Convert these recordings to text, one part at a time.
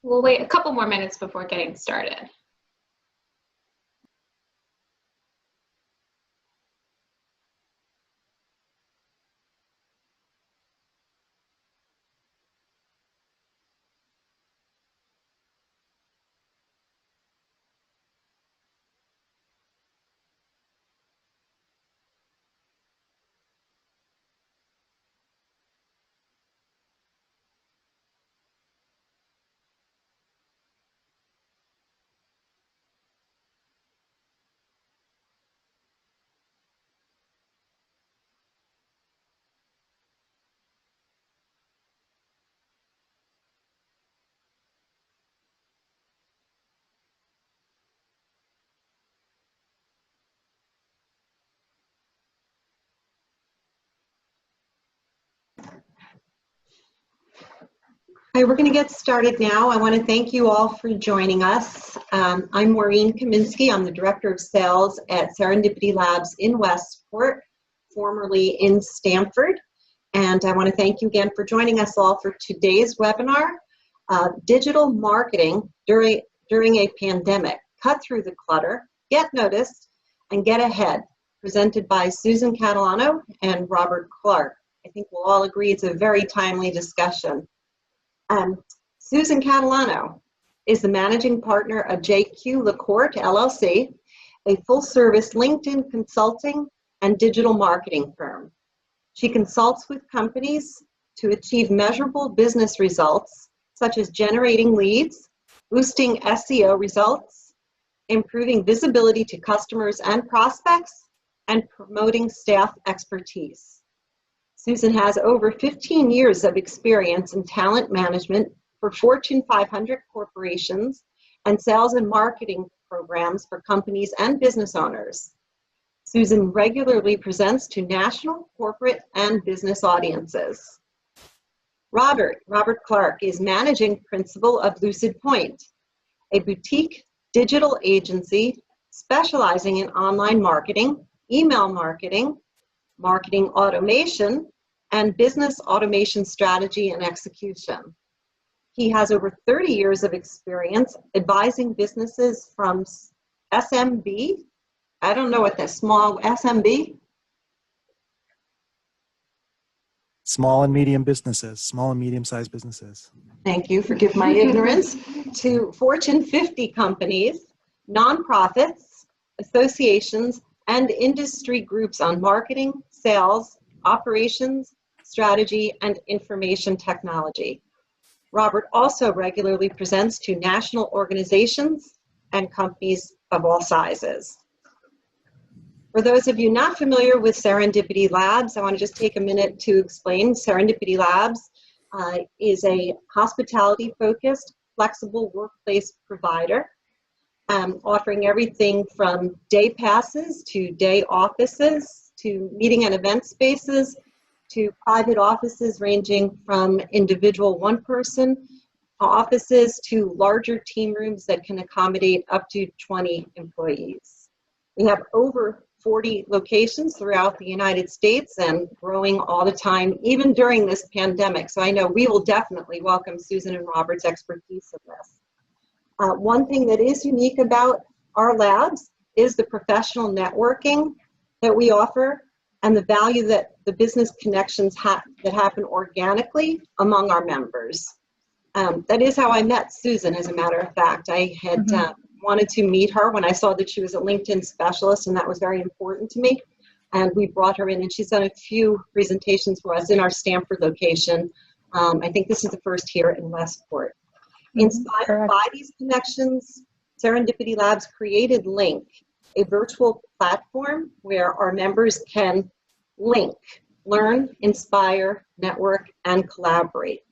We'll wait a couple more minutes before getting started. Hi, we're going to get started now. I want to thank you all for joining us. I'm Maureen Kaminsky. I'm the Director of Sales at Serendipity Labs in Westport, formerly in Stamford. And I want to thank you again for joining us all for today's webinar, Digital Marketing During a Pandemic. Cut through the clutter, get noticed, and get ahead. Presented by Susan Catalano and Robert Clark. I think we'll all agree it's a very timely discussion. Susan Catalano is the managing partner of JQ LaCourte, LLC, a full-service LinkedIn consulting and digital marketing firm. She consults with companies to achieve measurable business results, such as generating leads, boosting SEO results, improving visibility to customers and prospects, and promoting staff expertise. Susan has over 15 years of experience in talent management for Fortune 500 corporations and sales and marketing programs for companies and business owners. Susan regularly presents to national, corporate, and business audiences. Robert Clark is managing principal of Lucid Point, a boutique digital agency specializing in online marketing, email marketing, marketing automation, and business automation strategy and execution. He has over 30 years of experience advising businesses from SMB. I don't know what the small SMB? Small and medium businesses, small and medium-sized businesses. Thank you, forgive my ignorance. To Fortune 50 companies, nonprofits, associations, and industry groups on marketing, sales, operations, strategy, and information technology. Robert also regularly presents to national organizations and companies of all sizes. For those of you not familiar with Serendipity Labs, I want to just take a minute to explain. Serendipity Labs is a hospitality-focused, flexible workplace provider, offering everything from day passes to day offices to meeting and event spaces to private offices ranging from individual one-person offices to larger team rooms that can accommodate up to 20 employees. We have over 40 locations throughout the United States and growing all the time, even during this pandemic. So I know we will definitely welcome Susan and Robert's expertise in this. One thing that is unique about our labs is the professional networking that we offer and the value that the business connections that happen organically among our members. That is how I met Susan, as a matter of fact. I had wanted to meet her when I saw that she was a LinkedIn specialist, and that was very important to me. And we brought her in, and she's done a few presentations for us in our Stamford location. I think this is the first here in Westport. Inspired by these connections, Serendipity Labs created Link, a virtual platform where our members can link, learn, inspire, network, and collaborate.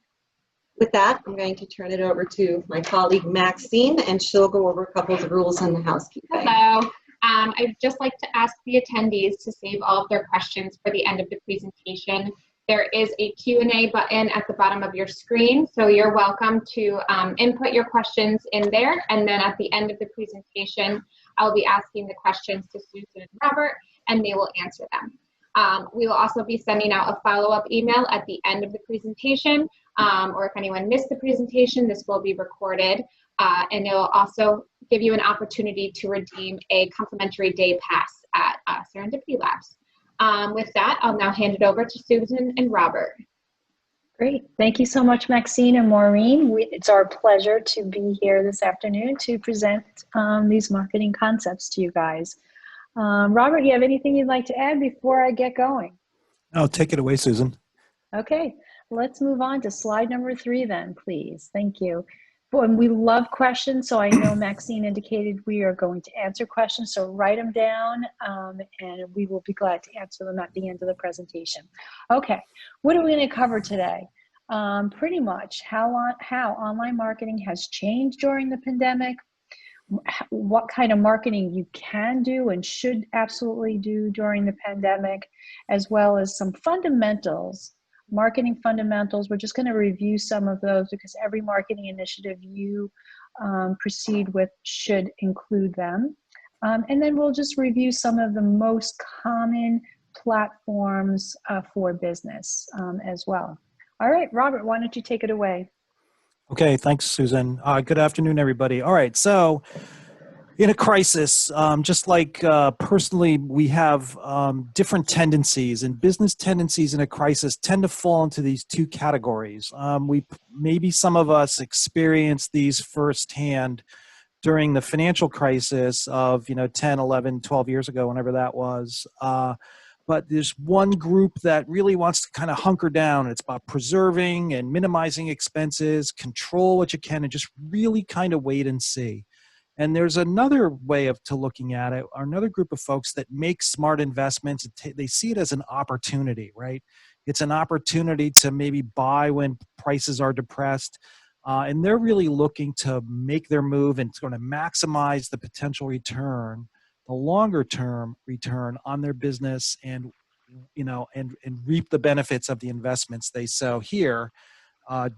With that, I'm going to turn it over to my colleague Maxine, and she'll go over a couple of the rules and the housekeeping. Hello. I'd just like to ask the attendees to save all of their questions for the end of the presentation. There is a Q&A button at the bottom of your screen, so you're welcome to input your questions in there, and then at the end of the presentation, I'll be asking the questions to Susan and Robert, and they will answer them. We will also be sending out a follow-up email at the end of the presentation or if anyone missed the presentation, this will be recorded. And it'll also give you an opportunity to redeem a complimentary day pass at Serendipity Labs. With that, I'll now hand it over to Susan and Robert. Great. Thank you so much, Maxine and Maureen. It's our pleasure to be here this afternoon to present these marketing concepts to you guys. Robert, you have anything you'd like to add before I get going? Oh, take it away, Susan. Okay, let's move on to slide number 3 then, please. Thank you. And we love questions, so I know Maxine indicated we are going to answer questions, so write them down and we will be glad to answer them at the end of the presentation. Okay, what are we going to cover today? Pretty much how online marketing has changed during the pandemic, what kind of marketing you can do and should absolutely do during the pandemic, as well as some fundamentals. Marketing fundamentals. We're just going to review some of those because every marketing initiative you proceed with should include them. And then we'll just review some of the most common platforms for business as well. All right, Robert, why don't you take it away? Okay, thanks, Susan. Good afternoon, everybody. All right, so in a crisis, just like personally, we have different tendencies, and business tendencies in a crisis tend to fall into these two categories. Maybe some of us experienced these firsthand during the financial crisis of 10, 11, 12 years ago, whenever that was. But there's one group that really wants to kind of hunker down. It's about preserving and minimizing expenses, control what you can, and just really kind of wait and see. And there's another way to looking at it, or another group of folks that make smart investments. They see it as an opportunity, right? It's an opportunity to maybe buy when prices are depressed. And they're really looking to make their move and sort of maximize the potential return, the longer term return on their business, and reap the benefits of the investments they sow here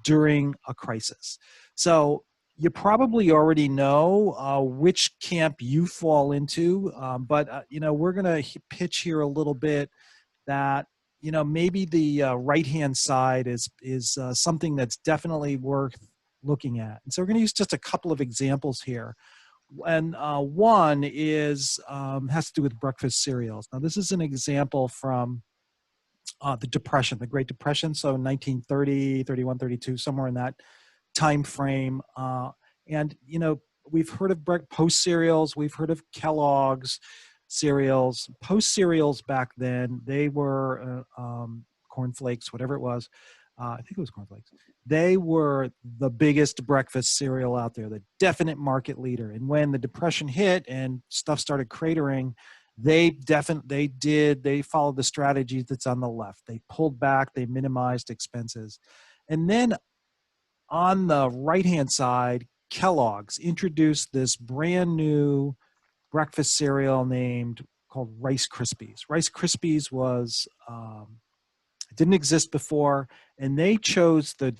during a crisis. So you probably already know which camp you fall into, but we're going to pitch here a little bit that maybe the right-hand side is something that's definitely worth looking at. And so we're going to use just a couple of examples here. And one is has to do with breakfast cereals. Now, this is an example from the Depression, the Great Depression, so 1930, 31, 32, somewhere in that time frame. And we've heard of Post cereals, we've heard of Kellogg's cereals. Post cereals back then, they were cornflakes, whatever it was. I think it was cornflakes. They were the biggest breakfast cereal out there, the definite market leader. And when the Depression hit and stuff started cratering, they followed the strategy that's on the left. They pulled back, they minimized expenses. And then on the right-hand side, Kellogg's introduced this brand new breakfast cereal called Rice Krispies. Rice Krispies was didn't exist before, and they chose the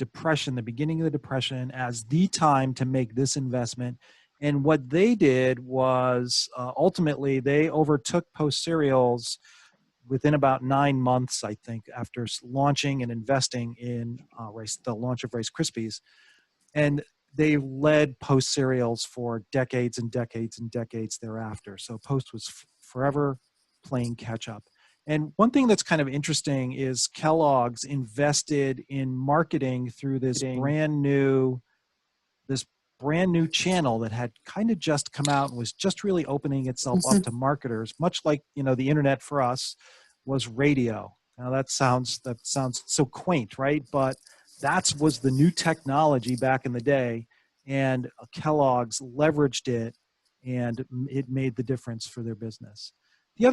beginning of the Depression, as the time to make this investment. And what they did was ultimately they overtook Post cereals within about 9 months, I think, after launching and investing in the launch of Rice Krispies. And they led Post cereals for decades and decades and decades thereafter. So Post was forever playing catch up. And one thing that's kind of interesting is Kellogg's invested in marketing through this brand new channel that had kind of just come out and was just really opening itself up to marketers, much like the internet for us was radio. Now that sounds so quaint, right? But that was the new technology back in the day, and Kellogg's leveraged it, and it made the difference for their business. The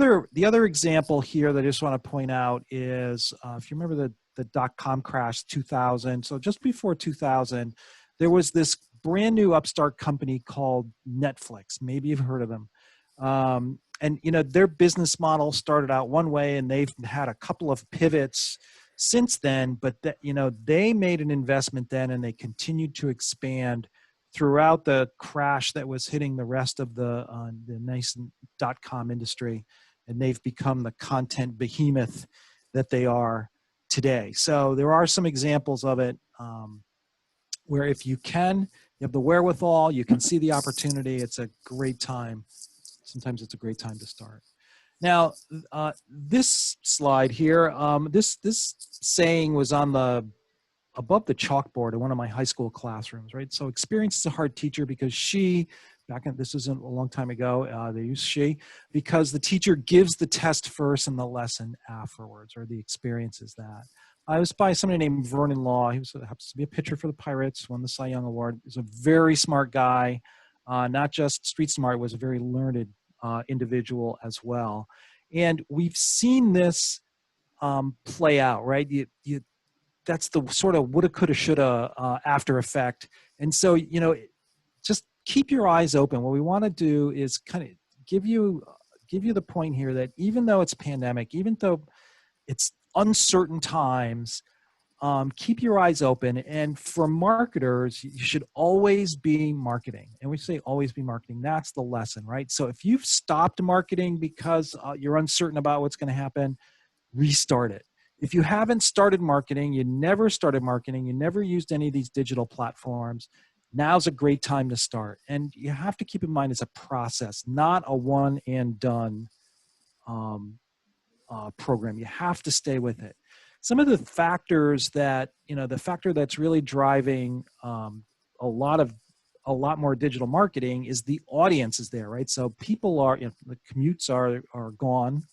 other example here that I just want to point out is if you remember the dot-com crash 2000, so just before 2000, there was this brand new upstart company called Netflix. Maybe you've heard of them. And their business model started out one way, and they've had a couple of pivots since then, but they made an investment then, and they continued to expand throughout the crash that was hitting the rest of the nascent dot-com industry, and they've become the content behemoth that they are today. So there are some examples of it where if you have the wherewithal, you can see the opportunity. It's a great time. Sometimes it's a great time to start. Now, this slide here, this saying was on above the chalkboard in one of my high school classrooms, right? So experience is a hard teacher because this isn't a long time ago, they used she, because the teacher gives the test first and the lesson afterwards, or the experience is that. I was by somebody named Vernon Law. He happens to be a pitcher for the Pirates, won the Cy Young Award. He's a very smart guy, not just street smart, was a very learned individual as well. And we've seen this play out, right? That's the sort of woulda, coulda, shoulda after effect. And so, just keep your eyes open. What we want to do is kind of give you the point here that even though it's pandemic, even though it's uncertain times, keep your eyes open. And for marketers, you should always be marketing. And we say always be marketing. That's the lesson, right? So if you've stopped marketing because you're uncertain about what's going to happen, restart it. If you haven't started marketing, you never started marketing, you never used any of these digital platforms, now's a great time to start. And you have to keep in mind it's a process, not a one and done program. You have to stay with it. Some of the factors that, the factor that's really driving a lot more digital marketing is the audience is there, right? So people are, the commutes are gone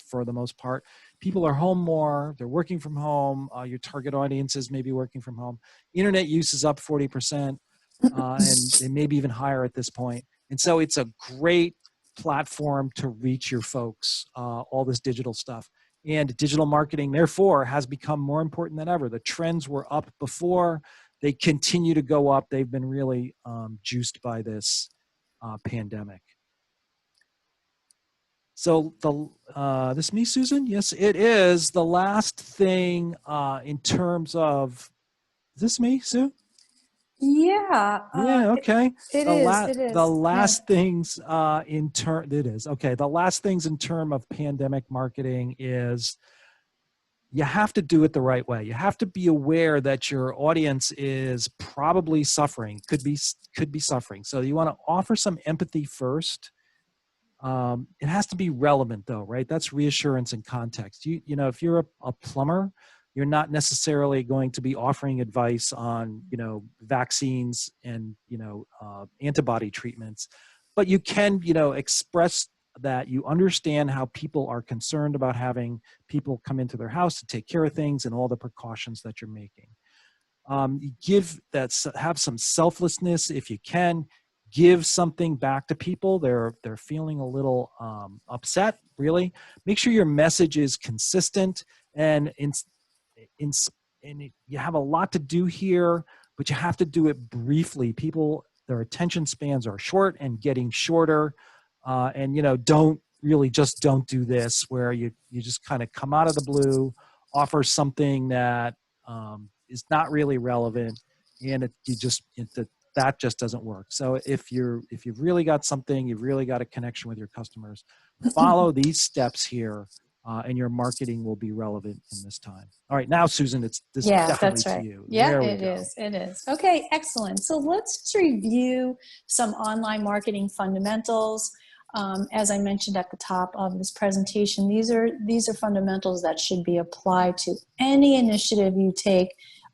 for the most part. People are home more, they're working from home, your target audiences may be working from home. Internet use is up 40%, and maybe even higher at this point. And so it's a great platform to reach your folks, all this digital stuff. And digital marketing, therefore, has become more important than ever. The trends were up before, they continue to go up. They've been really juiced by this pandemic. So this me, Susan? Yes, it is. The last thing in terms of, is this me, Sue? Yeah. Yeah, okay. It is. The last things it is. Okay, the last things in terms of pandemic marketing is you have to do it the right way. You have to be aware that your audience is probably suffering, could be suffering. So you want to offer some empathy first. It has to be relevant though, right? That's reassurance and context. If you're a plumber, you're not necessarily going to be offering advice on, vaccines and, antibody treatments, but you can, express that you understand how people are concerned about having people come into their house to take care of things and all the precautions that you're making. Have some selflessness if you can. Give something back to people. They're feeling a little upset. Really, make sure your message is consistent and you have a lot to do here, but you have to do it briefly. People, their attention spans are short and getting shorter. And don't do this where you just kind of come out of the blue, offer something that is not really relevant, and that just doesn't work. So if you've really got something, you've really got a connection with your customers, follow these steps here, and your marketing will be relevant in this time. All right, now Susan, this is definitely that's right. to you. Yeah, it is. Okay, excellent. So let's just review some online marketing fundamentals. As I mentioned at the top of this presentation, these are fundamentals that should be applied to any initiative you take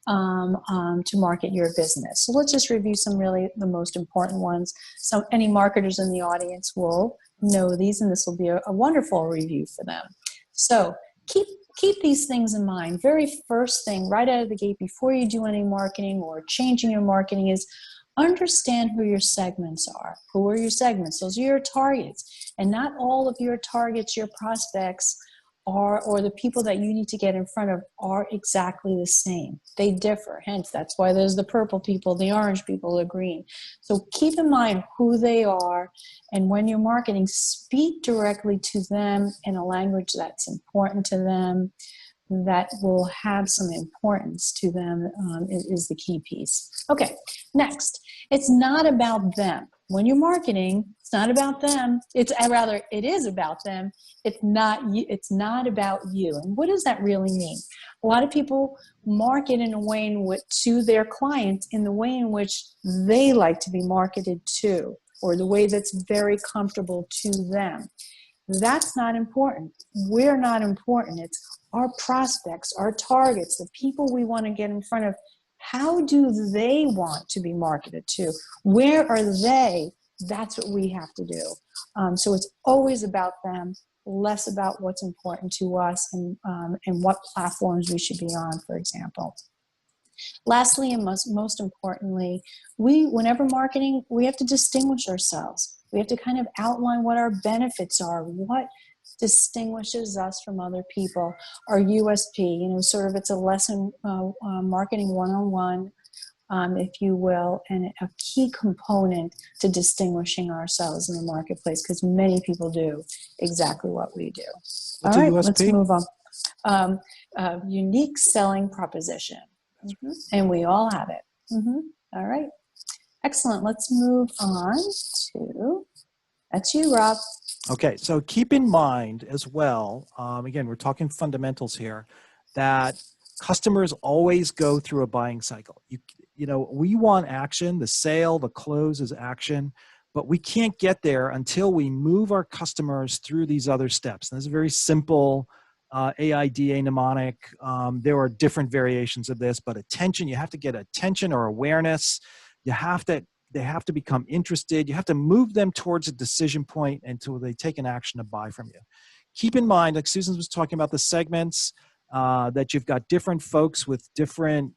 to market your business. So let's just review some really the most important ones. So any marketers in the audience will know these, and this will be a wonderful review for them. So keep these things in mind. Very first thing right out of the gate before you do any marketing or changing your marketing is understand who your segments are. Who are your segments? Those are your targets. And not all of your targets, your prospects, or the people that you need to get in front of are exactly the same. They differ. Hence, that's why there's the purple people, the orange people, the green. So keep in mind who they are. And when you're marketing, speak directly to them in a language that's important to them, that will have some importance to them, is the key piece. Okay, next, it's not about them. When you're marketing, It's not about them. It's rather, it is about them. It's not you. It's not about you. And what does that really mean? A lot of people market in a way in which, to their clients, in the way in which they like to be marketed to, or the way that's very comfortable to them. That's not important. We're not important. It's our prospects, our targets, the people we want to get in front of. How do they want to be marketed to? Where are they? That's what we have to do. So it's always about them, less about what's important to us and what platforms we should be on, for example. Lastly, and most importantly, whenever marketing, we have to distinguish ourselves. We have to kind of outline what our benefits are, what distinguishes us from other people, our USP, sort of it's a lesson, marketing 101, if you will, and a key component to distinguishing ourselves in the marketplace, because many people do exactly what we do. What's All right, a USP? let's move on. Unique selling proposition. And we all have it. All right. Excellent. Let's move on to, that's you, Rob. Okay, so keep in mind as well, again, we're talking fundamentals here, that customers always go through a buying cycle. We want action, the sale, the close is action, but we can't get there until we move our customers through these other steps. And this is a very simple AIDA mnemonic. There are different variations of this, but attention, you have to get attention or awareness. They have to become interested. You have to move them towards a decision point until they take an action to buy from you. Keep in mind, like Susan was talking about the segments, that you've got different folks with different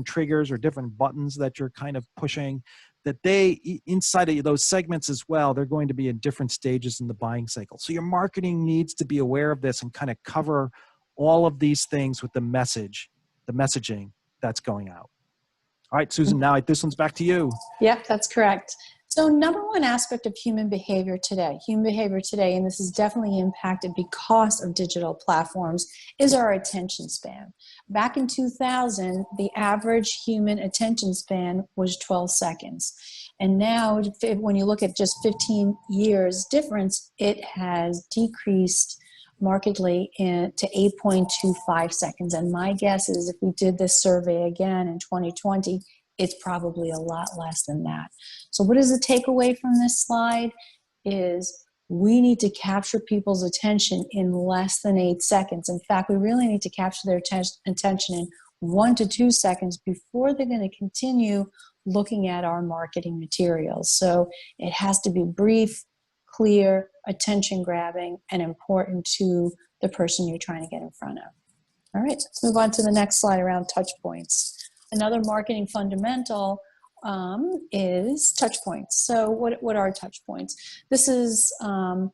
triggers or different buttons that you're kind of pushing, that they, inside of those segments as well, they're going to be in different stages in the buying cycle. So your marketing needs to be aware of this and kind of cover all of these things with the messaging that's going out. All right, Susan, now this one's back to you. Yep, that's correct. So number one aspect of human behavior today, and this is definitely impacted because of digital platforms, is our attention span. Back in 2000, the average human attention span was 12 seconds. And now, when you look at just 15 years difference, it has decreased markedly to 8.25 seconds. And my guess is if we did this survey again in 2020, it's probably a lot less than that. So what is the takeaway from this slide is we need to capture people's attention in less than 8 seconds. In fact, we really need to capture their attention in 1 to 2 seconds before they're going to continue looking at our marketing materials. So it has to be brief, clear, attention grabbing, and important to the person you're trying to get in front of. All right, let's move on to the next slide around touch points. Another marketing fundamental is touch points. So what are touch points? This is how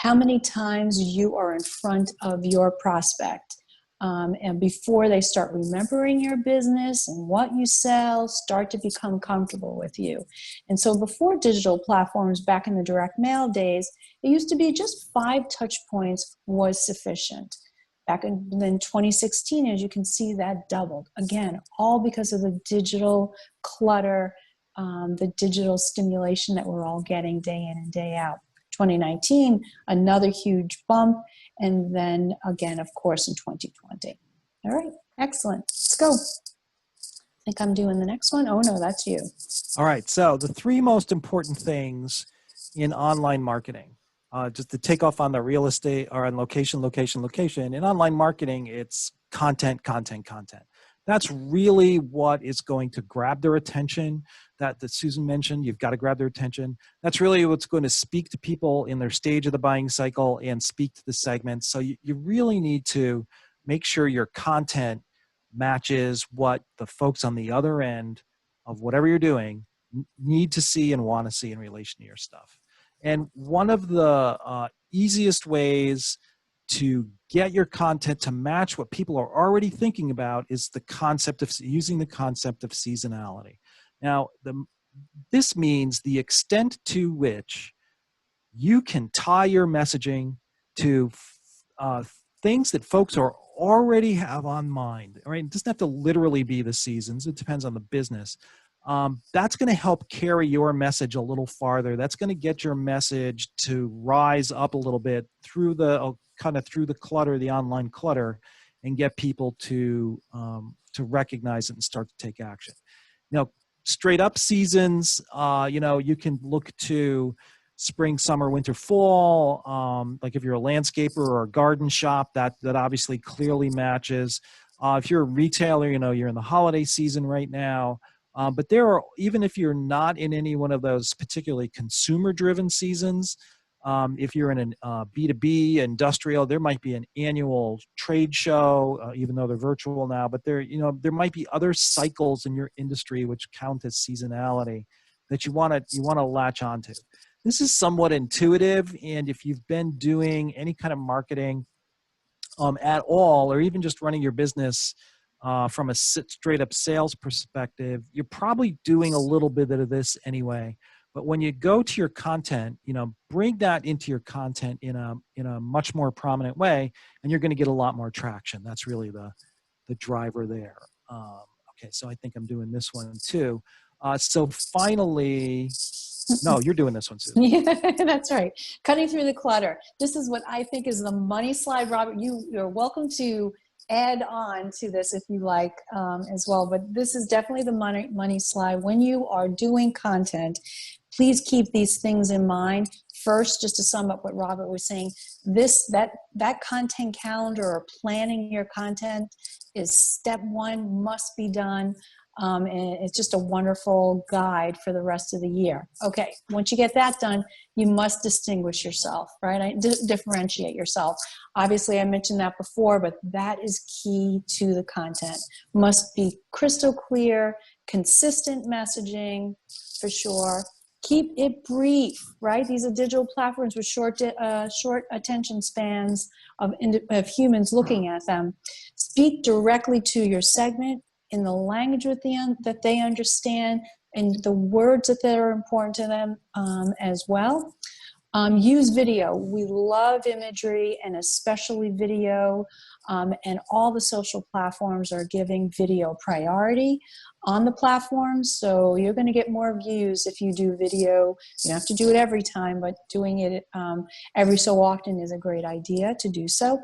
many times you are in front of your prospect. And before they start remembering your business and what you sell, start to become comfortable with you. And so before digital platforms, back in the direct mail days, it used to be just 5 touch points was sufficient. Back in 2016, as you can see, that doubled. Again, all because of the digital clutter, the digital stimulation that we're all getting day in and day out. 2019, another huge bump, and then again, of course, in 2020. All right, excellent. Let's go. I think I'm doing the next one. Oh, no, that's you. All right, so the 3 most important things in online marketing. Just to take off on the real estate or on location. In online marketing, it's content. That's really what is going to grab their attention that Susan mentioned. You've got to grab their attention. That's really what's going to speak to people in their stage of the buying cycle and speak to the segments. So you really need to make sure your content matches what the folks on the other end of whatever you're doing need to see and want to see in relation to your stuff. And one of the easiest ways to get your content to match what people are already thinking about is using the concept of seasonality. Now, this means the extent to which you can tie your messaging to things that folks already have on mind. Right? It doesn't have to literally be the seasons. It depends on the business. that's going to help carry your message a little farther. That's going to get your message to rise up a little bit through the through the clutter, the online clutter, and get people to recognize it and start to take action. Now, straight up seasons, you can look to spring, summer, winter, fall. Like if you're a landscaper or a garden shop, that obviously clearly matches. If you're a retailer, you're in the holiday season right now. But there are, even if you're not in any one of those particularly consumer-driven seasons, if you're in a B2B industrial, there might be an annual trade show, even though they're virtual now. But there might be other cycles in your industry which count as seasonality that you want to latch onto. This is somewhat intuitive, and if you've been doing any kind of marketing at all, or even just running your business from a straight up sales perspective, you're probably doing a little bit of this anyway. But when you go to your content, bring that into your content in a much more prominent way, and you're going to get a lot more traction. That's really the driver there. Okay, so I think I'm doing this one too. So finally, no, you're doing this one, Susan. Yeah, that's right. Cutting through the clutter. This is what I think is the money slide. Robert, you're welcome to add on to this if you like as well. But this is definitely the money slide. When you are doing content, please keep these things in mind. First, just to sum up what Robert was saying, that content calendar or planning your content is step one, must be done. And it's just a wonderful guide for the rest of the year. Okay, once you get that done, you must distinguish yourself, right? Differentiate yourself. Obviously, I mentioned that before, but that is key to the content. Must be crystal clear, consistent messaging, for sure. Keep it brief, right? These are digital platforms with short attention spans of humans looking at them. Speak directly to your segment in the language that they understand and the words that are important to them as well. Use video. We love imagery and especially video, and all the social platforms are giving video priority on the platforms. So you're going to get more views if you do video. You don't have to do it every time, but doing it every so often is a great idea to do so.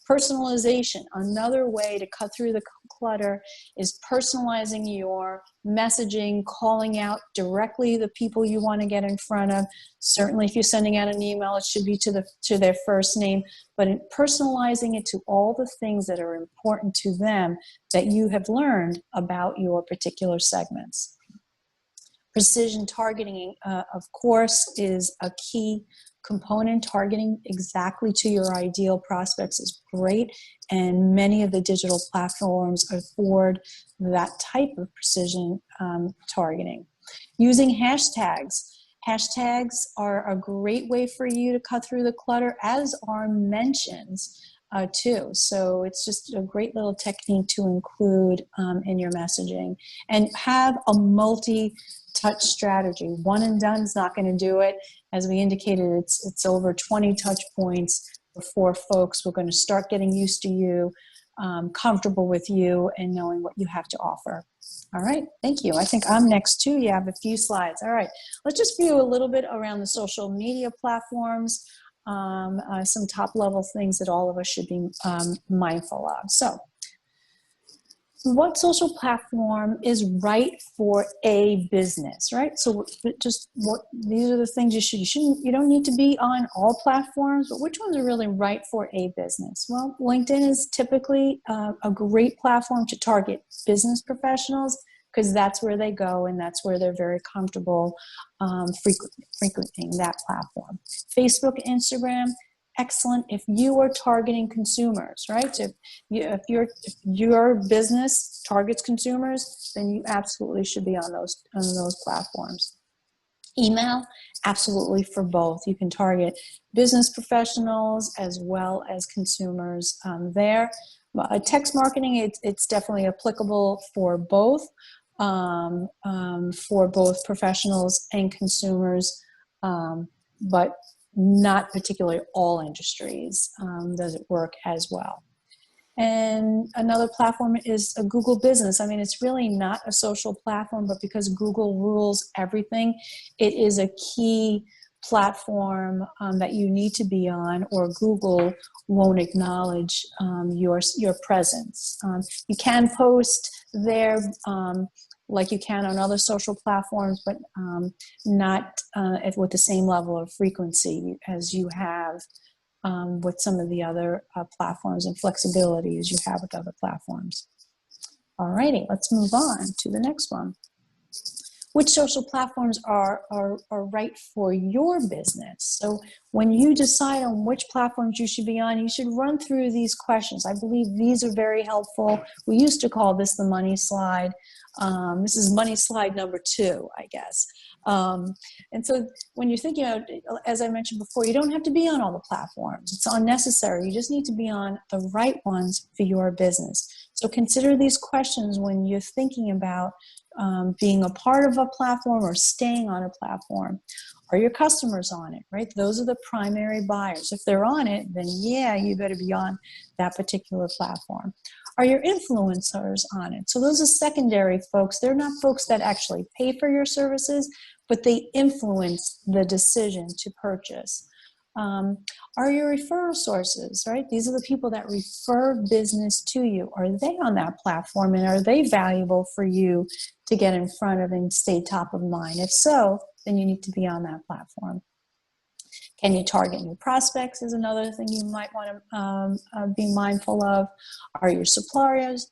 Personalization. Another way to cut through the clutter is personalizing your messaging, calling out directly the people you want to get in front of. Certainly if you're sending out an email, it should be to their first name, but in personalizing it to all the things that are important to them that you have learned about your particular segments. Precision targeting, of course, is a key component. Targeting exactly to your ideal prospects is great, and many of the digital platforms afford that type of precision targeting. Using hashtags. Hashtags are a great way for you to cut through the clutter, as are mentions too. So it's just a great little technique to include in your messaging. And have a multi-touch strategy. One and done is not going to do it. As we indicated, it's over 20 touch points before folks were going to start getting used to you, comfortable with you, and knowing what you have to offer. All right, thank you. I think I'm next too. You have a few slides. All right, let's just view a little bit around the social media platforms, some top level things that all of us should be mindful of. So, what social platform is right for a business, right? So these are the things you don't need to be on all platforms, but which ones are really right for a business? Well, LinkedIn is typically a great platform to target business professionals because that's where they go and that's where they're very comfortable frequenting that platform. Facebook, Instagram, excellent if you are targeting consumers, right? So if your business targets consumers, then you absolutely should be on those platforms. Email, absolutely for both. You can target business professionals as well as consumers there. Text marketing, it's definitely applicable for both professionals and consumers, but not particularly all industries does it work as well. And another platform is a Google Business. I mean, it's really not a social platform, but because Google rules everything, it is a key platform that you need to be on, or Google won't acknowledge your presence. You can post there like you can on other social platforms, but not with the same level of frequency as you have with some of the other platforms, and flexibility as you have with other platforms. All righty, let's move on to the next one. Which social platforms are right for your business? So when you decide on which platforms you should be on, you should run through these questions. I believe these are very helpful. We used to call this the money slide. This is money slide number 2, I guess. And so when you're thinking about, as I mentioned before, you don't have to be on all the platforms. It's unnecessary. You just need to be on the right ones for your business. So consider these questions when you're thinking about being a part of a platform or staying on a platform. Are your customers on it, right? Those are the primary buyers. If they're on it, then yeah, you better be on that particular platform. Are your influencers on it? So those are secondary folks. They're not folks that actually pay for your services, but they influence the decision to purchase. Are your referral sources, right? These are the people that refer business to you. Are they on that platform, and are they valuable for you to get in front of and stay top of mind? If so, then you need to be on that platform. Can you target new prospects is another thing you might want to be mindful of. Are your suppliers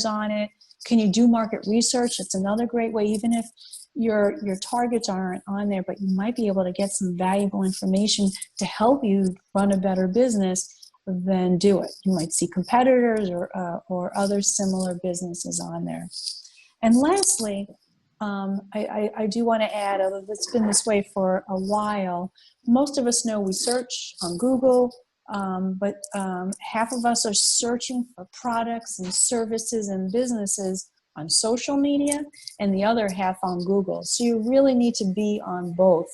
on it? Can you do market research? It's another great way, even if your targets aren't on there, but you might be able to get some valuable information to help you run a better business. Then do it. You might see competitors or other similar businesses on there. And lastly, I do want to add, although it's been this way for a while, most of us know we search on Google, but half of us are searching for products and services and businesses on social media, and the other half on Google. So you really need to be on both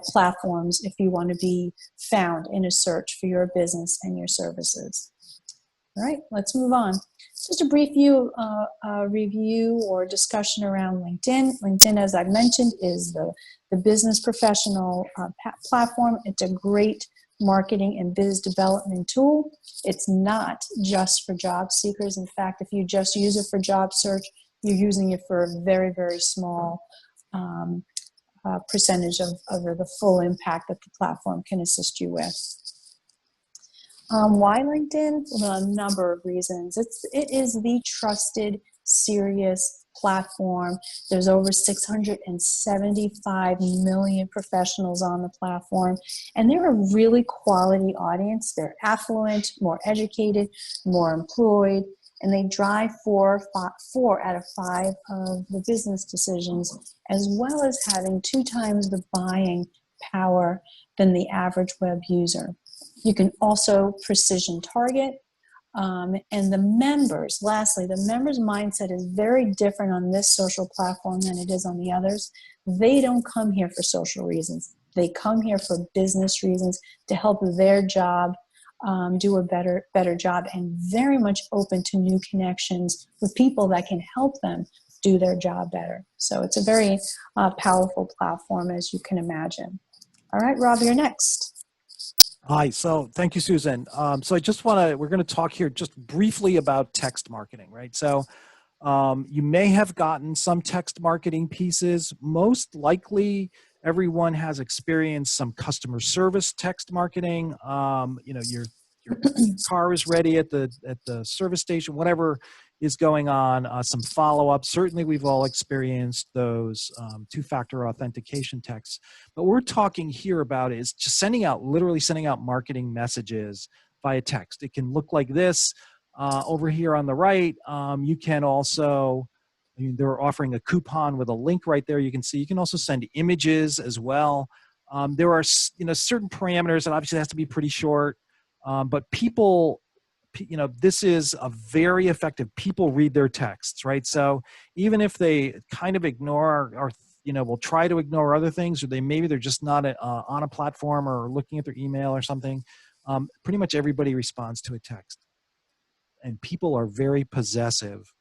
platforms if you want to be found in a search for your business and your services. All right, let's move on. Just a brief review or discussion around LinkedIn. LinkedIn, as I've mentioned, is the business professional platform. It's a great marketing and biz development tool. It's not just for job seekers. In fact, if you just use it for job search, you're using it for a very, very small percentage of the full impact that the platform can assist you with. Why LinkedIn? Well, a number of reasons. It is the trusted, serious platform. There's over 675 million professionals on the platform, and they're a really quality audience. They're affluent, more educated, more employed, and they drive 4 out of 5 of the business decisions, as well as having 2 times the buying power than the average web user. You can also precision target. And the members, lastly, the members' mindset is very different on this social platform than it is on the others. They don't come here for social reasons. They come here for business reasons to help their job do a better job, and very much open to new connections with people that can help them do their job better. So it's a very powerful platform, as you can imagine. All right, Rob, you're next. Hi, so thank you, Susan. So I just we're going to talk here just briefly about text marketing, right? So you may have gotten some text marketing pieces. Most likely, everyone has experienced some customer service text marketing. You know, your car is ready at the service station, whatever is going on, some follow-up. Certainly, we've all experienced those 2-factor authentication texts. But what we're talking here about is just literally sending out marketing messages via text. It can look like this. Over here on the right, you can also, they're offering a coupon with a link right there. You can see you can also send images as well. There are certain parameters that obviously has to be pretty short, but people, this is a very effective. People read their texts, right? So even if they kind of ignore or will try to ignore other things, or they're just not on a platform or looking at their email or something, Pretty much everybody responds to a text. And people are very possessive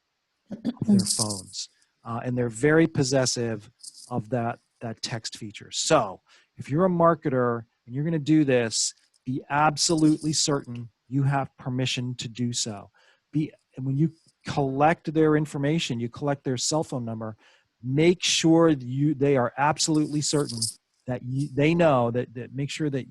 of their phones. And they're very possessive of that text feature. So if you're a marketer and you're going to do this, be absolutely certain you have permission to do so. And when you collect their information, you collect their cell phone number, make sure they are absolutely certain that they know that make sure that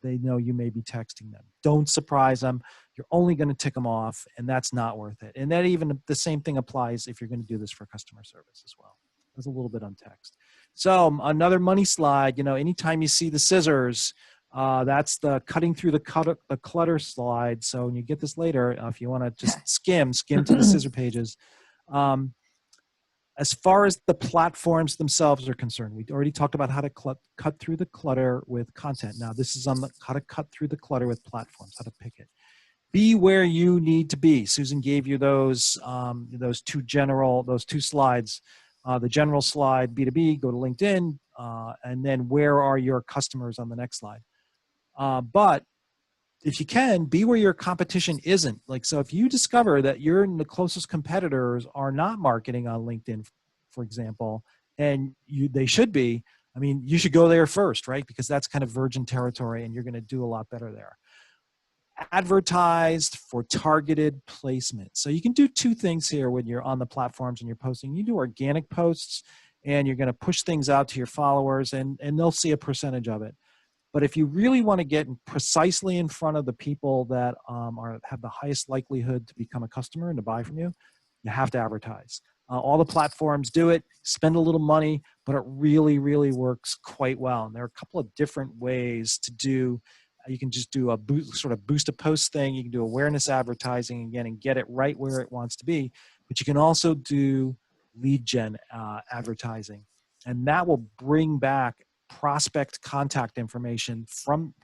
they know you may be texting them. Don't surprise them. You're only going to tick them off, and that's not worth it. And that even the same thing applies if you're going to do this for customer service as well. There's a little bit on text. So another money slide, anytime you see the scissors, that's the cutting through the clutter slide. So when you get this later, if you want to just skim to the scissor pages. As far as the platforms themselves are concerned, we already talked about how to cut through the clutter with content. Now this is on how to cut through the clutter with platforms, how to pick it. Be where you need to be. Susan gave you those two slides. The general slide, B2B, go to LinkedIn, and then where are your customers on the next slide. But if you can, be where your competition isn't. So if you discover that the closest competitors are not marketing on LinkedIn, for example, and they should be, you should go there first, right? Because that's kind of virgin territory and you're going to do a lot better there. Advertised for targeted placement. So you can do two things here when you're on the platforms and you're posting. You do organic posts and you're going to push things out to your followers and they'll see a percentage of it. But if you really want to get precisely in front of the people that have the highest likelihood to become a customer and to buy from you, you have to advertise. All the platforms do it, spend a little money, but it really, really works quite well. And there are a couple of different ways to do. You can just do a boost a post thing. You can do awareness advertising again and get it right where it wants to be. But you can also do lead gen advertising. And that will bring back prospect contact information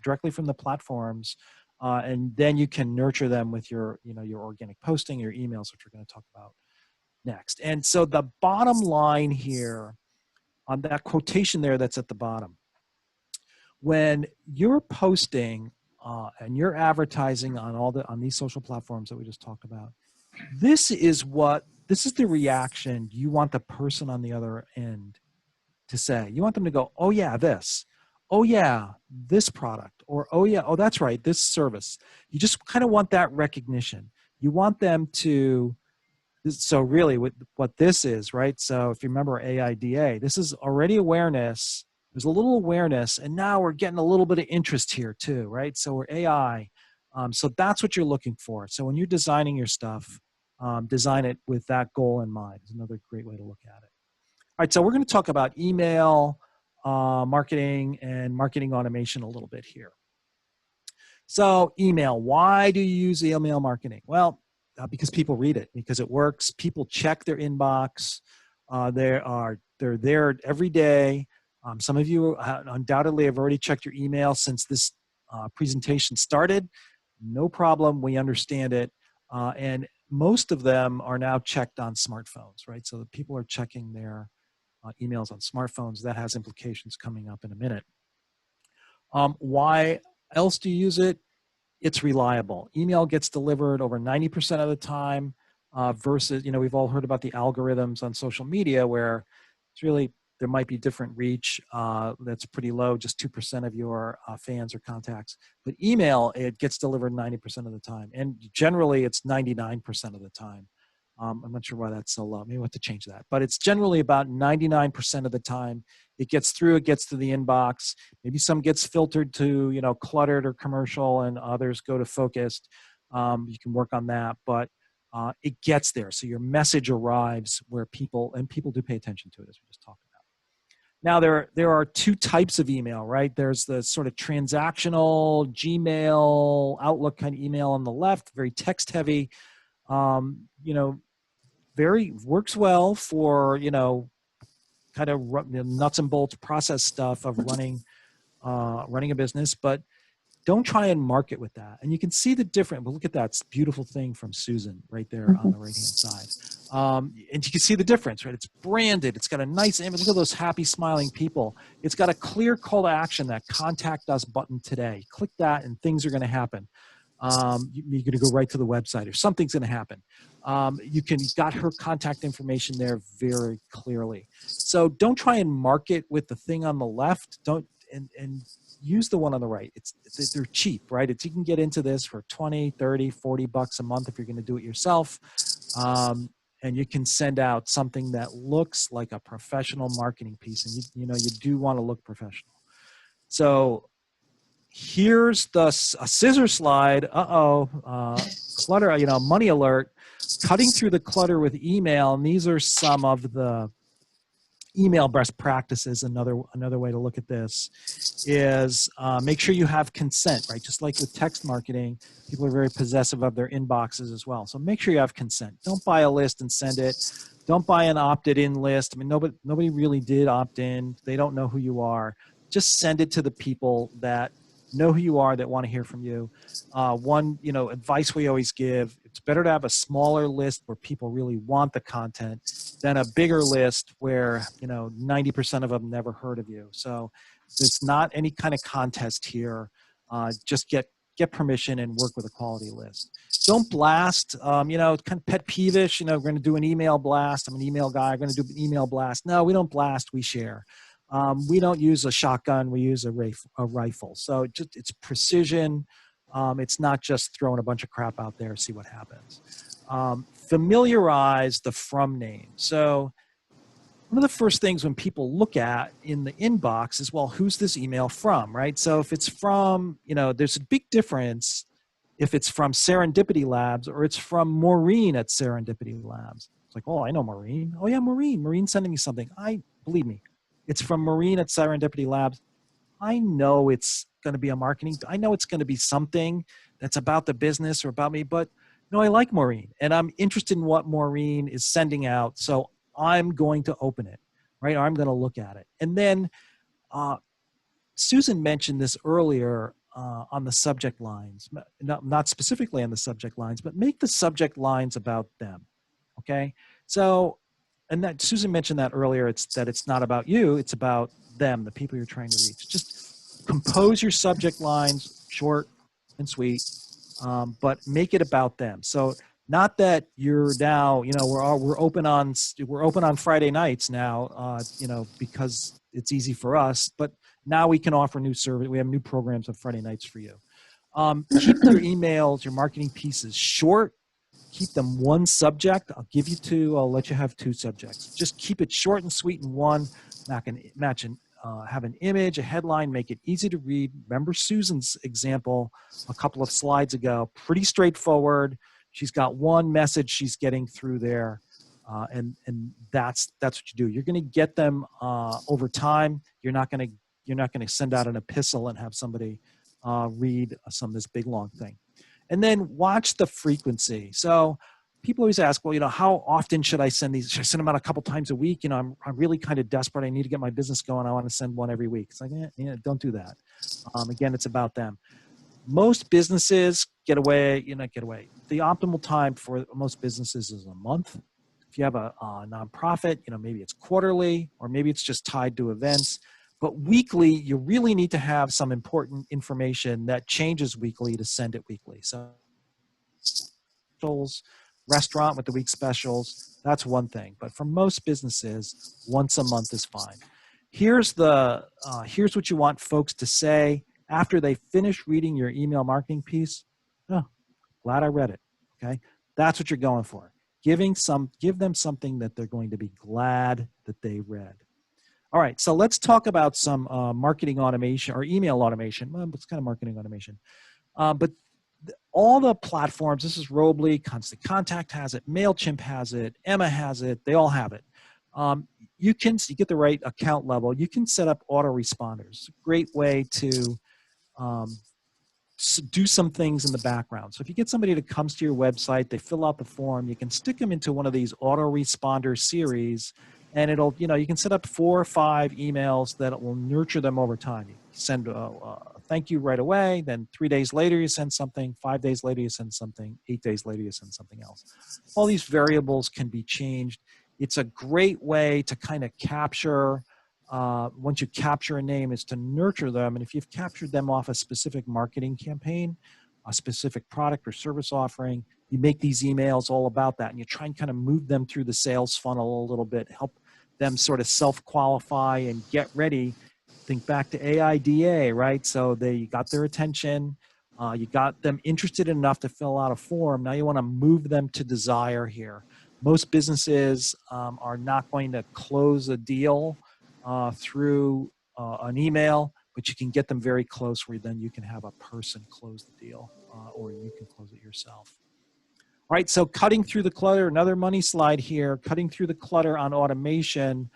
directly from the platforms. And then you can nurture them with your organic posting, your emails, which we're going to talk about next. And so the bottom line here on that quotation there that's at the bottom, when you're posting and you're advertising on these social platforms that we just talked about, this is the reaction you want the person on the other end to say. You want them to go, oh yeah, this. Oh yeah, this product. Or oh yeah, oh that's right, this service. You just kind of want that recognition. You want them to, so really what this is, right? So if you remember AIDA, this is already awareness. There's a little awareness, and now we're getting a little bit of interest here too, right? So we're AI. So that's what you're looking for. So when you're designing your stuff, design it with that goal in mind. It's another great way to look at it. All right, so we're going to talk about email marketing and marketing automation a little bit here. So email, why do you use email marketing? Well, because people read it, because it works. People check their inbox. They're there every day. Some of you undoubtedly have already checked your email since this presentation started. No problem, we understand it. And most of them are now checked on smartphones, right? So the people are checking their emails on smartphones. That has implications coming up in a minute. Why else do you use it? It's reliable. Email gets delivered over 90% of the time versus, we've all heard about the algorithms on social media where it's really, there might be different reach that's pretty low, just 2% of your fans or contacts. But email, it gets delivered 90% of the time. And generally, it's 99% of the time. I'm not sure why that's so low. Maybe we'll have to change that. But it's generally about 99% of the time. It gets through, it gets to the inbox. Maybe some gets filtered to, cluttered or commercial, and others go to focused. You can work on that. But it gets there. So your message arrives where people do pay attention to it, as we just talked about. Now, there are two types of email, right? There's the sort of transactional Gmail, Outlook kind of email on the left, very text heavy. Very works well for, kind of nuts and bolts process stuff of running a business, but don't try and market with that. And you can see the difference, but look at that beautiful thing from Susan right there on the right-hand side. And you can see the difference, right? It's branded. It's got a nice image. Look at those happy, smiling people. It's got a clear call to action, that contact us button today. Click that and things are going to happen. You're going to go right to the website or something's going to happen. Got her contact information there very clearly. So don't try and market with the thing on the left. And use the one on the right. They're cheap, right? You can get into this for 20, 30, 40 bucks a month if you're going to do it yourself. And you can send out something that looks like a professional marketing piece. And you do want to look professional. So here's a scissor slide. Clutter, money alert, cutting through the clutter with email. And these are some of the email best practices. Another way to look at this is make sure you have consent, right? Just like with text marketing, people are very possessive of their inboxes as well. So make sure you have consent. Don't buy a list and send it. Don't buy an opted-in list. I mean, nobody really did opt in. They don't know who you are. Just send it to the people that know who you are, that want to hear from you. One, advice we always give, it's better to have a smaller list where people really want the content than a bigger list where, 90% of them never heard of you. So it's not any kind of contest here. Just get permission and work with a quality list. Don't blast, kind of pet peevish, we're going to do an email blast. I'm an email guy. I'm going to do an email blast. No, we don't blast, we share. We don't use a shotgun, we use a rifle. So it's precision. It's not just throwing a bunch of crap out there, see what happens. Familiarize the from name. So one of the first things when people look at in the inbox is, well, who's this email from, right? So if it's from, there's a big difference if it's from Serendipity Labs or it's from Maureen at Serendipity Labs. It's like, oh, I know Maureen. Oh yeah, Maureen. Maureen's sending me something. Believe me, it's from Maureen at Serendipity Labs. I know it's going to be a marketing. I know it's going to be something that's about the business or about me, but no, I like Maureen and I'm interested in what Maureen is sending out. So I'm going to open it, right? Or I'm going to look at it. And then Susan mentioned this earlier on the subject lines, not specifically on the subject lines, but make the subject lines about them. Okay. So, and that Susan mentioned that earlier, it's not about you, it's about them, the people you're trying to reach. Just compose your subject lines short and sweet, but make it about them. So not that you're now, we're open on Friday nights now, because it's easy for us, but now we can offer new service. We have new programs on Friday nights for you. Keep your emails, your marketing pieces short. Keep them one subject. I'll give you two. I'll let you have two subjects. Just keep it short and sweet in one. Have an image, a headline, make it easy to read. Remember Susan's example a couple of slides ago. Pretty straightforward. She's got one message she's getting through there, and that's what you do. You're going to get them over time. You're not going to send out an epistle and have somebody read this big long thing. And then watch the frequency. So people always ask, well, how often should I send these? Should I send them out a couple times a week? I'm really kind of desperate. I need to get my business going. I want to send one every week. It's like, don't do that. Again, it's about them. Most businesses get away. The optimal time for most businesses is a month. If you have a nonprofit, maybe it's quarterly, or maybe it's just tied to events. But weekly, you really need to have some important information that changes weekly to send it weekly. So restaurant with the week specials, that's one thing. But for most businesses, once a month is fine. Here's what you want folks to say after they finish reading your email marketing piece. Oh, glad I read it. Okay, that's what you're going for. Give them something that they're going to be glad that they read. All right, so let's talk about some marketing automation or email automation. Well, it's kind of marketing automation. But all the platforms, this is Robly, Constant Contact has it, MailChimp has it, Emma has it, they all have it. You get the right account level. You can set up autoresponders. It's a great way to do some things in the background. So if you get somebody that comes to your website, they fill out the form, you can stick them into one of these autoresponder series, and you can set up 4 or 5 emails that will nurture them over time. You send thank you right away. Then 3 days later, you send something. 5 days later, you send something. 8 days later, you send something else. All these variables can be changed. It's a great way to kind of capture, once you capture a name, is to nurture them. And if you've captured them off a specific marketing campaign, a specific product or service offering, you make these emails all about that. And you try and kind of move them through the sales funnel a little bit, help them sort of self-qualify and get ready. Think back to AIDA, right? So they got their attention. You got them interested enough to fill out a form. Now you want to move them to desire here. Most businesses are not going to close a deal through an email, but you can get them very close where then you can have a person close the deal or you can close it yourself. All right, so cutting through the clutter, another money slide here, cutting through the clutter on automation.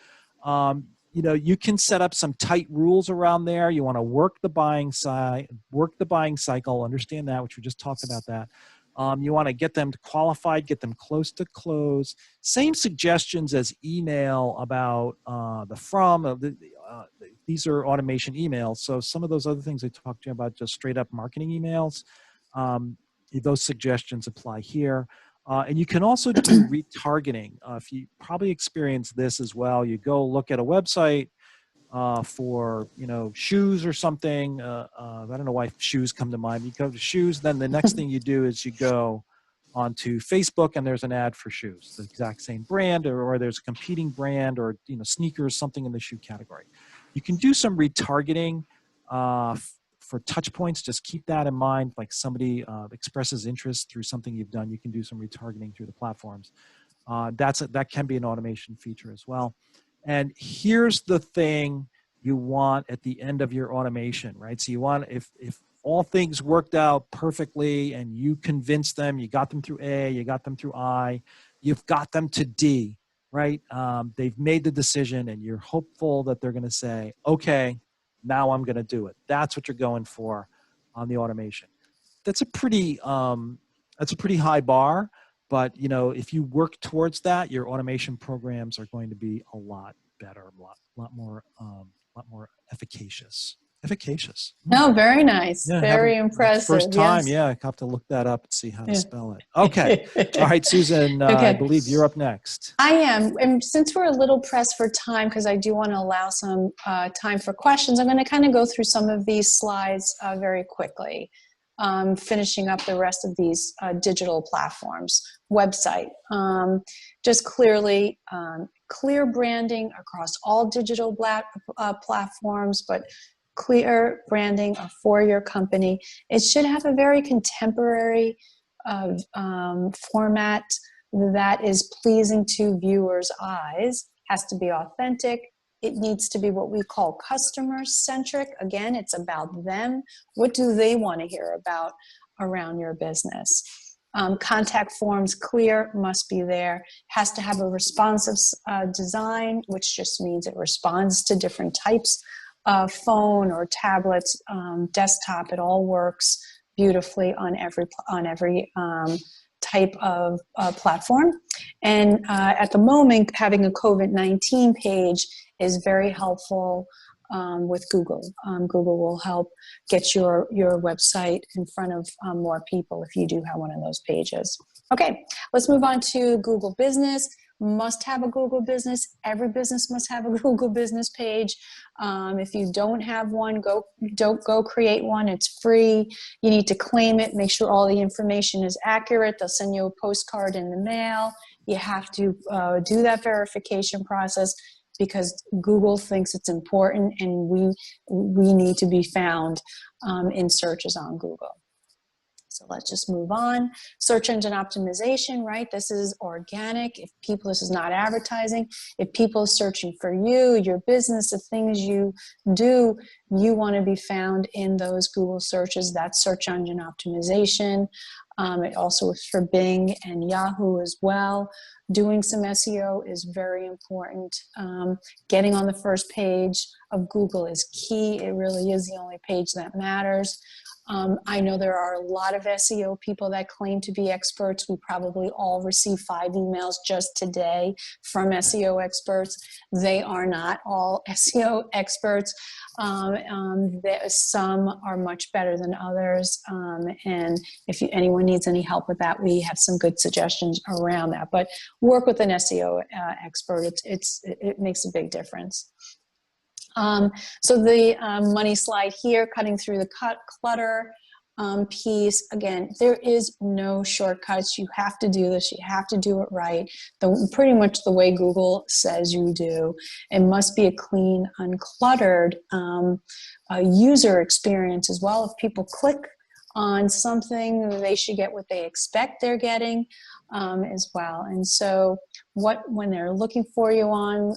You know, you can set up some tight rules around there. You want to work the buying side, work the buying cycle, understand that, which we just talked about that. You want to get them qualified, get them close to close. Same suggestions as email about these are automation emails. So some of those other things I talked to you about, just straight up marketing emails, those suggestions apply here. And you can also do retargeting. If you probably experienced this as well, you go look at a website for, you know, shoes or something. I don't know why shoes come to mind. You go to shoes, then the next thing you do is you go onto Facebook and there's an ad for shoes, the exact same brand, or there's a competing brand, or, you know, sneakers, something in the shoe category. You can do some retargeting for touch points. Just keep that in mind. Like somebody expresses interest through something you've done, you can do some retargeting through the platforms. That can be an automation feature as well. And here's the thing you want at the end of your automation, right? So you want, if all things worked out perfectly and you convinced them, you got them through A, you got them through I, you've got them to D, right? They've made the decision and you're hopeful that they're going to say, okay, now I'm going to do it. That's what you're going for on the automation. That's a pretty high bar, but, you know, if you work towards that, your automation programs are going to be a lot better, a lot more efficacious. Efficacious. No, very nice. Yeah, Very impressive. First time, yes. yeah, I have to look that up and see how to spell it. Okay. All right, Susan, Okay. I believe you're up next. I am. And since we're a little pressed for time, because I do want to allow some time for questions, I'm going to kind of go through some of these slides very quickly, finishing up the rest of these digital platforms. Website. Just clearly, clear branding across all digital platforms, but clear branding for your company. It should have a very contemporary format that is pleasing to viewers' eyes. Has to be authentic. It needs to be what we call customer-centric. Again, it's about them. What do they want to hear about around your business? Contact forms, clear, must be there. Has to have a responsive design, which just means it responds to different types of phone or tablets, desktop. It all works beautifully on every type of platform. And at the moment, having a COVID-19 page is very helpful with Google. Google will help get your website in front of more people if you do have one of those pages. Okay, let's move on to Google Business. Must have a Google Business. Every business must have a Google Business page. If you don't have one, go create one. It's free. You need to claim it. Make sure all the information is accurate. They'll send you a postcard in the mail. You have to do that verification process because Google thinks it's important, and we need to be found in searches on Google. So let's just move on. Search engine optimization, right? This is organic. This is not advertising. If people are searching for you, your business, the things you do, you want to be found in those Google searches. That's search engine optimization. It also is for Bing and Yahoo as well. doing some SEO is very important. Getting on the first page of Google is key. It really is the only page that matters. I know there are a lot of SEO people that claim to be experts. We probably all received 5 emails just today from SEO experts. They are not all SEO experts. Some are much better than others. And if anyone needs any help with that, we have some good suggestions around that. But work with an SEO expert. It makes a big difference. So the money slide here, cutting through the clutter piece. Again, there is no shortcuts. You have to do this. You have to do it right. Pretty much the way Google says you do. It must be a clean, uncluttered user experience as well. If people click on something, they should get what they expect they're getting as well. And so when they're looking for you on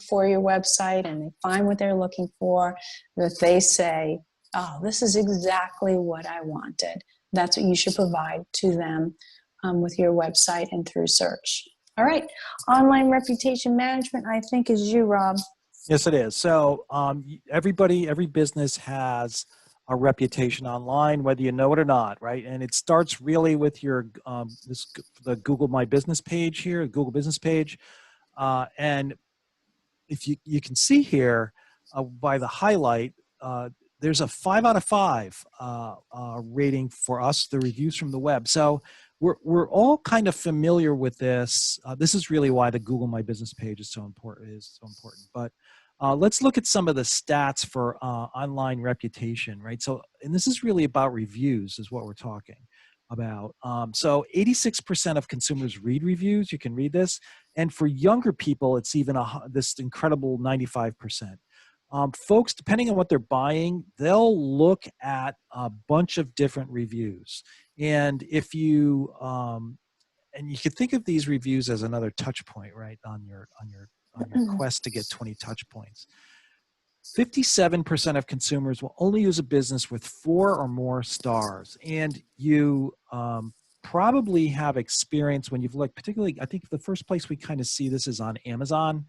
for your website and they find what they're looking for, that they say, oh, this is exactly what I wanted. That's what you should provide to them with your website and through search. All right, online reputation management, I think, is you, Rob. Yes, it is. So every business has a reputation online, whether you know it or not, right? And it starts really with your the Google My Business page here, Google Business page, and if you can see here by the highlight, there's a 5 out of 5 rating for us, the reviews from the web. So we're all kind of familiar with this. This is really why the Google My Business page is so important. But let's look at some of the stats for online reputation, right? So, and this is really about reviews, is what we're talking about. So 86% of consumers read reviews. You can read this. And for younger people, it's even this incredible 95%. Folks, depending on what they're buying, they'll look at a bunch of different reviews. And if you, and you could think of these reviews as another touch point, right, on your quest to get 20 touch points. 57% of consumers will only use a business with 4 or more stars. And you probably have experience when you've looked, particularly, I think the first place we kind of see this is on Amazon,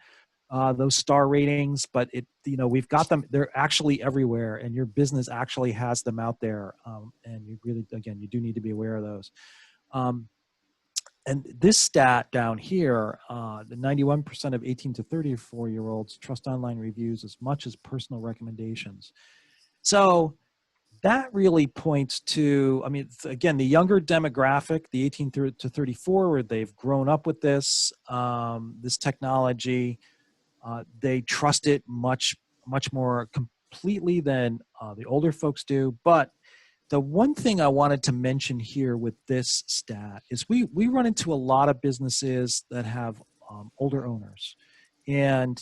those star ratings, but we've got them, they're actually everywhere, and your business actually has them out there. And you really, again, you do need to be aware of those. And this stat down here, the 91% of 18 to 34-year-olds trust online reviews as much as personal recommendations. So that really points to, I mean, again, the younger demographic, the 18 to 34, where they've grown up with this, this technology, they trust it much more completely than the older folks do. But the one thing I wanted to mention here with this stat is we run into a lot of businesses that have older owners, and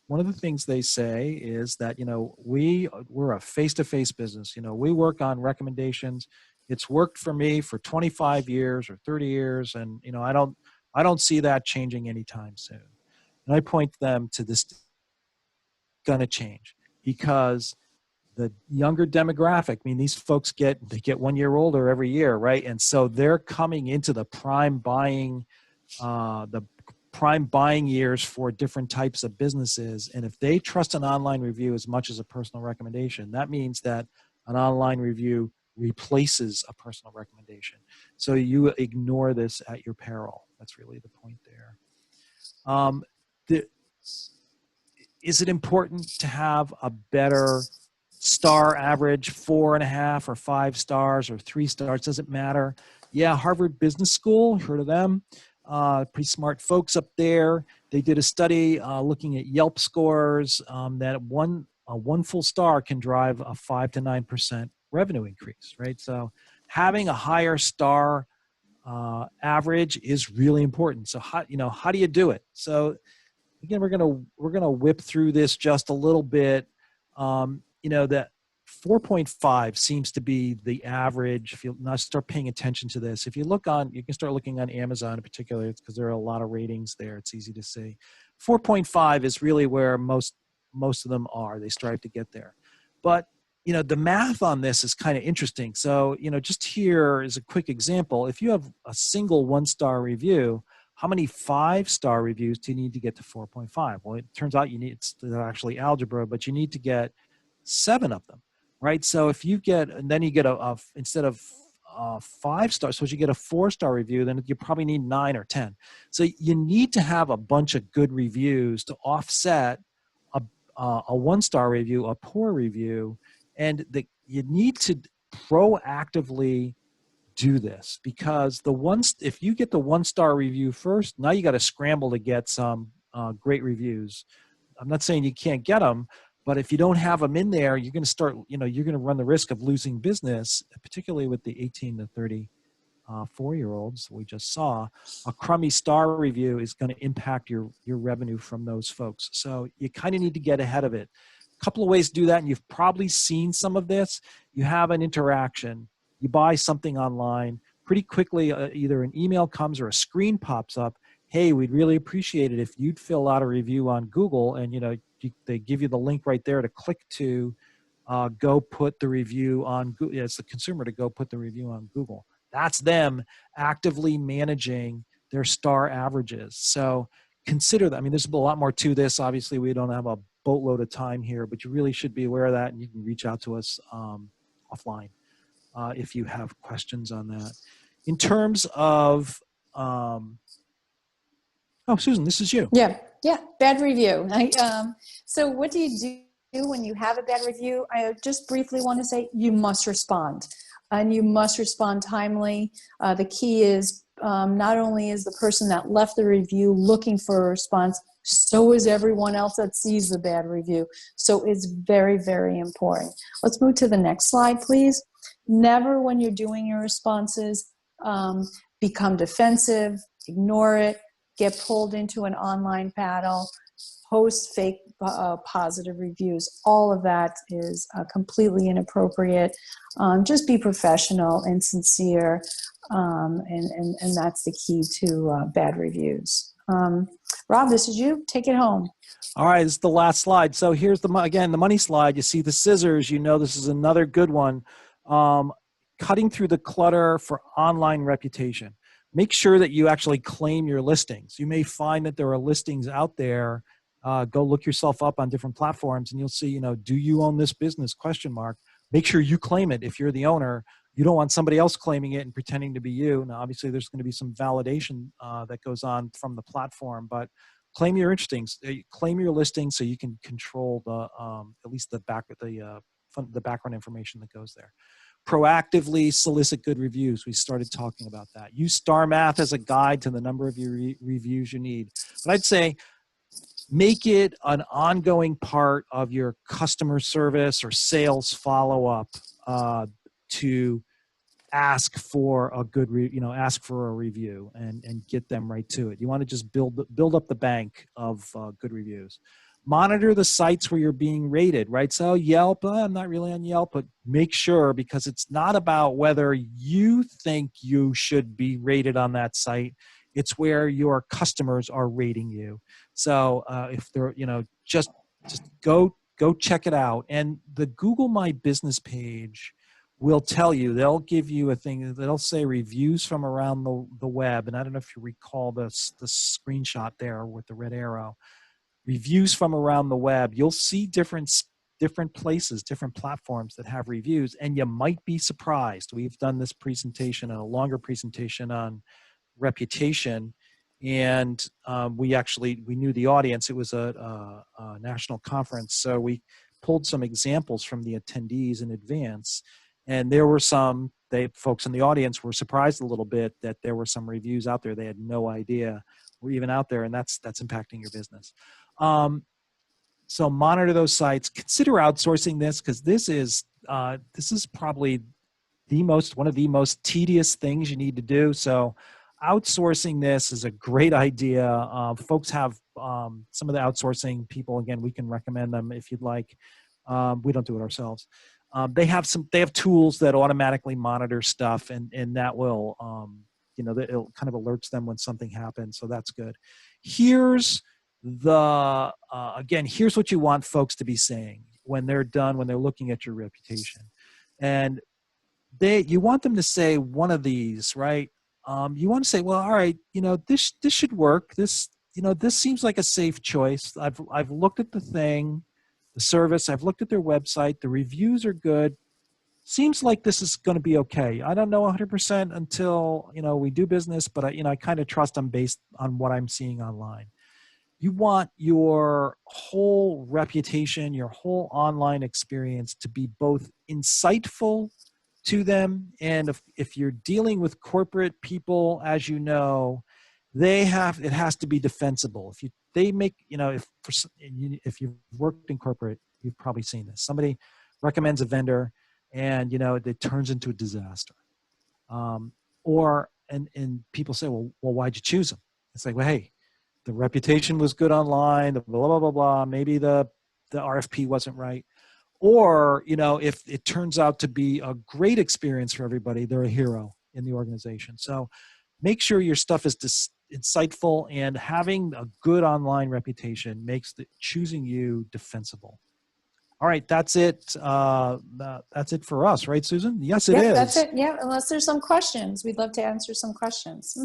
one of the things they say is that we're a face-to-face business. We work on recommendations. It's worked for me for 25 years or 30 years, and I don't see that changing anytime soon. And I point them to this going to change, because the younger demographic, I mean, these folks get 1 year older every year, right? And so they're coming into the prime buying years for different types of businesses. And if they trust an online review as much as a personal recommendation, that means that an online review replaces a personal recommendation. So you ignore this at your peril. That's really the point there. Is it important to have a better star average, 4.5 or 5 stars or 3 stars? Does it matter? Yeah, Harvard Business School, heard of them? Pretty smart folks up there. They did a study looking at Yelp scores that one full star can drive a 5 to 9% revenue increase, right? So having a higher star average is really important. So how do you do it? So again, we're gonna whip through this just a little bit. That 4.5 seems to be the average. If you not start paying attention to this, if you you can start looking on Amazon in particular, it's because there are a lot of ratings there. It's easy to see. 4.5 is really where most of them are. They strive to get there. But the math on this is kind of interesting. So just here is a quick example. If you have a single 1-star review, how many 5-star reviews do you need to get to 4.5? Well, it turns out it's actually algebra, but you need to get 7 of them, right? So if you get, and then you get instead of 5 stars, so if you get a 4-star review, then you probably need 9 or 10. So you need to have a bunch of good reviews to offset a 1-star review, a poor review, and you need to proactively do this, because if you get the 1-star review first, now you got to scramble to get some great reviews. I'm not saying you can't get them, but if you don't have them in there, you're going to start, you're going to run the risk of losing business, particularly with the 18 to 34-year-olds we just saw. A crummy star review is going to impact your revenue from those folks. So you kind of need to get ahead of it. A couple of ways to do that, and you've probably seen some of this. You have an interaction. You buy something online. Pretty quickly, either an email comes or a screen pops up. Hey, we'd really appreciate it if you'd fill out a review on Google, and they give you the link right there to click to go put the review on Google. It's the consumer to go put the review on Google. That's them actively managing their star averages. So consider that. I mean, there's a lot more to this. Obviously, we don't have a boatload of time here, but you really should be aware of that, and you can reach out to us offline if you have questions on that. In terms of, Susan, this is you. Yeah, bad review. So what do you do when you have a bad review? I just briefly want to say you must respond, and you must respond timely. The key is not only is the person that left the review looking for a response, so is everyone else that sees the bad review. So it's very, very important. Let's move to the next slide, please. Never, when you're doing your responses, become defensive, ignore it, get pulled into an online battle, post fake positive reviews. All of that is completely inappropriate. Just be professional and sincere, and that's the key to bad reviews. Rob, this is you. Take it home. All right, this is the last slide. So here's the money slide. You see the scissors. This is another good one. Cutting through the clutter for online reputation. Make sure that you actually claim your listings. You may find that there are listings out there. Go look yourself up on different platforms, and you'll see, do you own this business? ? Make sure you claim it if you're the owner. You don't want somebody else claiming it and pretending to be you. Now, obviously, there's going to be some validation that goes on from the platform, but claim your claim your listings so you can control the at least the background information that goes there. Proactively solicit good reviews. We started talking about that. Use star math as a guide to the number of your reviews you need. But I'd say make it an ongoing part of your customer service or sales follow-up to ask for a good ask for a review and get them right to it. You want to just build up the bank of good reviews. Monitor the sites where you're being rated, right? So Yelp, I'm not really on Yelp, but make sure, because it's not about whether you think you should be rated on that site. It's where your customers are rating you. So if they're, just go check it out. And the Google My Business page will tell you, they'll give you a thing that'll say reviews from around the web. And I don't know if you recall the screenshot there with the red arrow. Reviews from around the web. You'll see different places, different platforms that have reviews, and you might be surprised. We've done this presentation, a longer presentation on reputation, and we knew the audience. It was a national conference, so we pulled some examples from the attendees in advance, and there were folks in the audience were surprised a little bit that there were some reviews out there they had no idea were even out there, and that's impacting your business. So monitor those sites. Consider outsourcing this, because this is probably one of the most tedious things you need to do. So outsourcing this is a great idea. Folks have some of the outsourcing people. Again, we can recommend them if you'd like. We don't do it ourselves. They have tools that automatically monitor stuff, and that will it'll kind of alerts them when something happens. So that's good. Here's here's what you want folks to be saying when they're done, when they're looking at your reputation. And you want them to say one of these, right? you want to say, well, all right, this should work. This seems like a safe choice. I've looked at the thing, the service. I've looked at their website. The reviews are good. Seems like this is going to be okay. I don't know 100% until we do business, but I kind of trust them based on what I'm seeing online. You want your whole reputation, your whole online experience to be both insightful to them, and if you're dealing with corporate people, as it has to be defensible. If you've worked in corporate, you've probably seen this. Somebody recommends a vendor, and it turns into a disaster. And people say, well, why'd you choose them? It's like, well, hey, the reputation was good online, the blah, blah, blah, blah. Maybe the RFP wasn't right. Or, if it turns out to be a great experience for everybody, they're a hero in the organization. So make sure your stuff is insightful, and having a good online reputation makes choosing you defensible. All right, that's it. That's it for us, right, Susan? Yes, it is. That's it. Yeah, unless there's some questions. We'd love to answer some questions.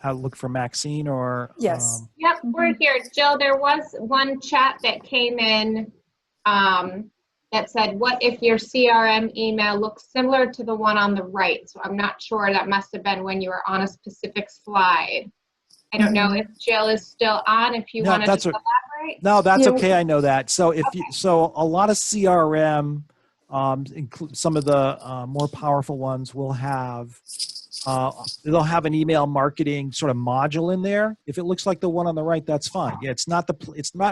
I'll look for Maxine or... Yes. Yep, we're here. Jill, there was one chat that came in that said, what if your CRM email looks similar to the one on the right? So I'm not sure. That must have been when you were on a specific slide. I don't know if Jill is still on, if you wanted to elaborate. No, that's okay. I know that. So so a lot of CRM, include some of the more powerful ones, will have they'll have an email marketing sort of module in there. If it looks like the one on the right, that's fine. Yeah, it's not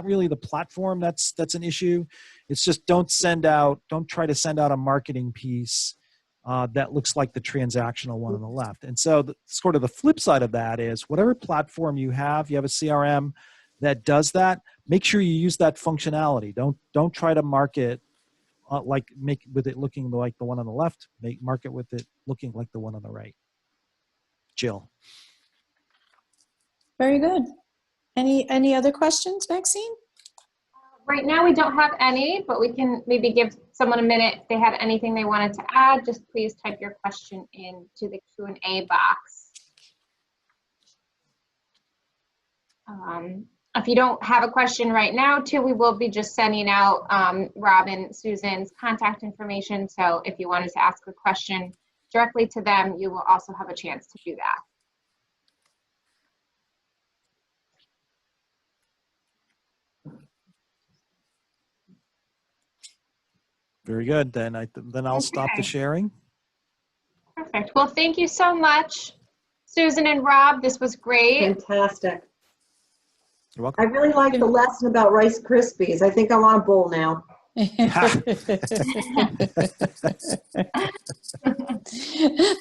really the platform that's an issue. It's just don't try to send out a marketing piece that looks like the transactional one on the left. And so sort of the flip side of that is, whatever platform you have a CRM that does that, make sure you use that functionality. Don't try to market make with it looking like the one on the left. Market with it looking like the one on the right. Jill. Very good. Any other questions, Maxine? Right now we don't have any, but we can maybe give someone a minute if they had anything they wanted to add. Just please type your question into the Q&A box. If you don't have a question right now, too, we will be just sending out Rob and Susan's contact information. So if you wanted to ask a question directly to them, you will also have a chance to do that. Very good. Then I'll stop the sharing. Perfect. Well, thank you so much, Susan and Rob. This was great. Fantastic. You're welcome. I really like the lesson about Rice Krispies. I think I want a bowl now.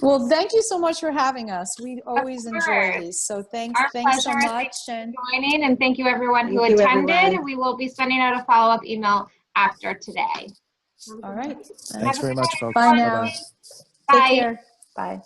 Well, thank you so much for having us. We always enjoy these. So thanks so much. Thanks for joining, and thank you everyone who attended. Everyone. We will be sending out a follow-up email after today. All right. Thanks very much, folks. Bye now. Bye. Take care. Bye.